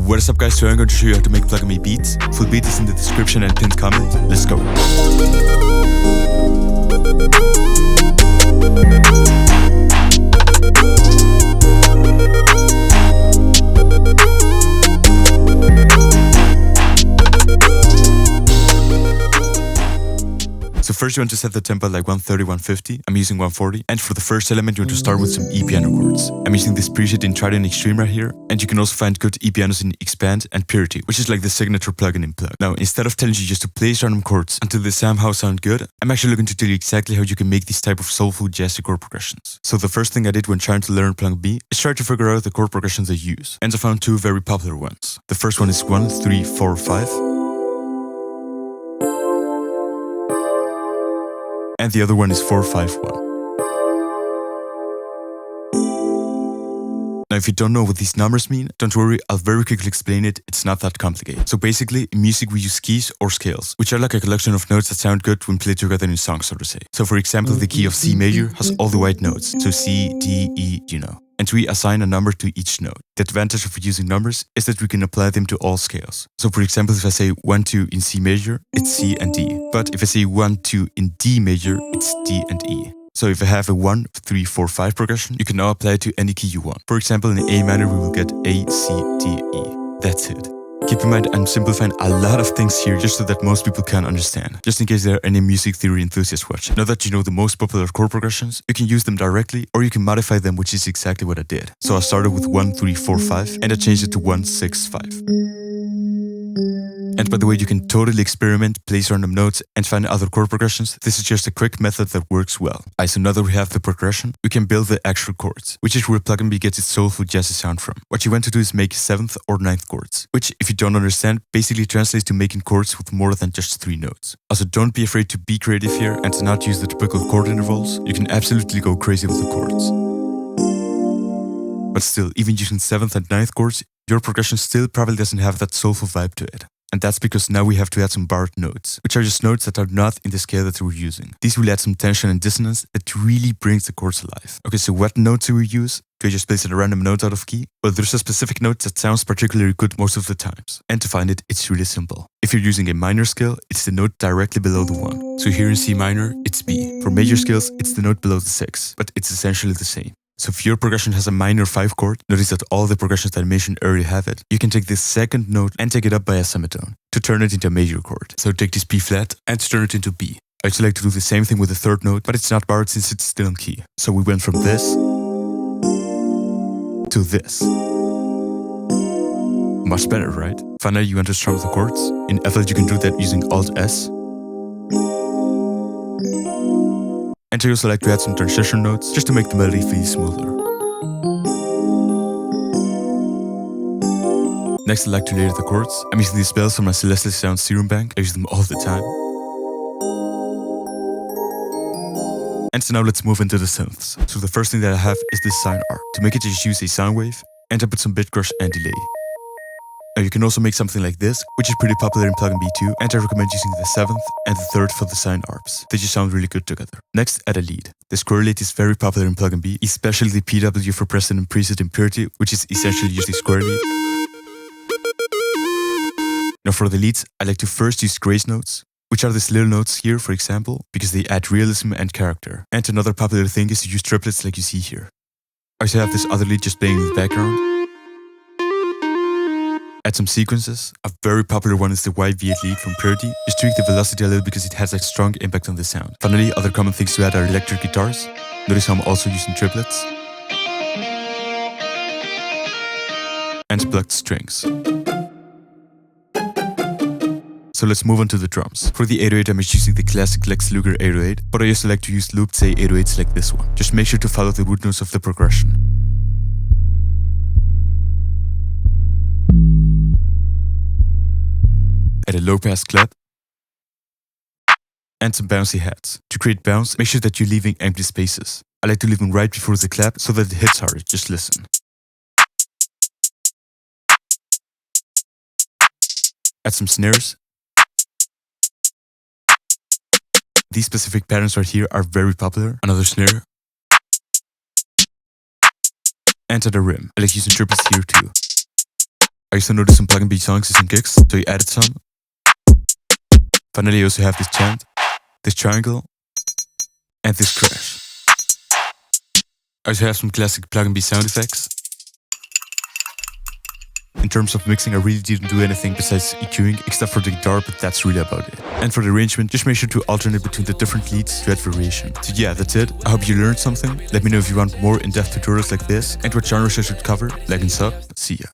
What is up guys, today I'm going to show you how to make Pluggnb beats. Full beat is in the description and pinned comment. Let's go. So first you want to set the tempo like 130, 150. I'm using 140. And for the first element you want to start with some E piano chords. I'm using this preset in Trident Extreme right here. And you can also find good E pianos in Expand and Purity, which is like the signature plugin in Plug. Now instead of telling you just to place random chords until they somehow sound good, I'm actually looking to tell you exactly how you can make these type of soulful jazzy chord progressions. So the first thing I did when trying to learn Pluggnb is try to figure out the chord progressions they use. And I found two very popular ones. The first one is 1, 3, 4, 5. And the other one is 4-5-1. Now if you don't know what these numbers mean, don't worry, I'll very quickly explain it, it's not that complicated. So basically, in music we use keys or scales, which are like a collection of notes that sound good when played together in songs, so to say. So for example, the key of C major has all the white notes, so C, D, E, you know. And we assign a number to each note. The advantage of using numbers is that we can apply them to all scales. So for example, if I say 1, 2 in C major, it's C and D. But if I say 1, 2 in D major, it's D and E. So if I have a 1, 3, 4, 5 progression, you can now apply it to any key you want. For example, in A minor, we will get A, C, D, E. That's it. Keep in mind, I'm simplifying a lot of things here just so that most people can understand. Just in case there are any music theory enthusiasts watching. Now that you know the most popular chord progressions, you can use them directly or you can modify them, which is exactly what I did. So I started with 1, 3, 4, 5 and I changed it to 1, 6, 5. And by the way, you can totally experiment, place random notes and find other chord progressions. This is just a quick method that works well. So now that we have the progression, we can build the actual chords, which is where Pluggnb gets its soulful jazzy sound from. What you want to do is make 7th or 9th chords, which if you don't understand, basically translates to making chords with more than just 3 notes. Also, don't be afraid to be creative here and to not use the typical chord intervals. You can absolutely go crazy with the chords. But still, even using 7th and 9th chords, your progression still probably doesn't have that soulful vibe to it. And that's because now we have to add some barred notes, which are just notes that are not in the scale that we're using. These will add some tension and dissonance that really brings the chords alive. Okay, so what notes do we use? Do I just place a random note out of key? Well, there's a specific note that sounds particularly good most of the times. And to find it, it's really simple. If you're using a minor scale, it's the note directly below the 1. So here in C minor, it's B. For major scales, it's the note below the 6, but it's essentially the same. So if your progression has a minor 5 chord, notice that all the progressions that I mentioned earlier have it. You can take this second note and take it up by a semitone to turn it into a major chord. So take this B flat and turn it into B. I also like to do the same thing with the third note, but it's not barred since it's still in key. So we went from this to this. Much better, right? Finally, you want to strum the chords. In FL, you can do that using Alt-S. And I also like to add some transition notes just to make the melody feel smoother. Next I like to layer the chords. I'm using these bells from my Celestial Sound Serum Bank. I use them all the time. And so now let's move into the synths. So the first thing that I have is this sine arc. To make it, just use a sound wave and I put some bit crush and delay. Now you can also make something like this, which is pretty popular in Pluggnb too, and I recommend using the 7th and the 3rd for the sine arps. They just sound really good together. Next, add a lead. This correlate is very popular in Pluggnb, especially the PW for President preset in Purity, which is essentially just a square lead. Now for the leads, I like to first use grace notes, which are these little notes here, for example, because they add realism and character. And another popular thing is to use triplets like you see here. I also have this other lead just playing in the background. Add some sequences. A very popular one is the Y-V8 lead from Purity. Just tweak the velocity a little because it has a strong impact on the sound. Finally, other common things to add are electric guitars. Notice how I'm also using triplets. And plucked strings. So let's move on to the drums. For the 808, I'm just using the classic Lex Luger 808, but I also like to use looped say 808s like this one. Just make sure to follow the root notes of the progression. Add a low pass clap and some bouncy hats. To create bounce, make sure that you're leaving empty spaces. I like to leave them right before the clap so that it hits hard. Just listen. Add some snares. These specific patterns right here are very popular. Another snare. And add a rim. I like using triplets here too. I also noticed some Pluggnb songs and gigs, so I added some. Finally, I also have this chant, this triangle, and this crash. I also have some classic Pluggnb sound effects. In terms of mixing, I really didn't do anything besides EQing, except for the guitar, but that's really about it. And for the arrangement, just make sure to alternate between the different leads to add variation. So yeah, that's it. I hope you learned something. Let me know if you want more in-depth tutorials like this, and what genres I should cover. Like and sub. See ya.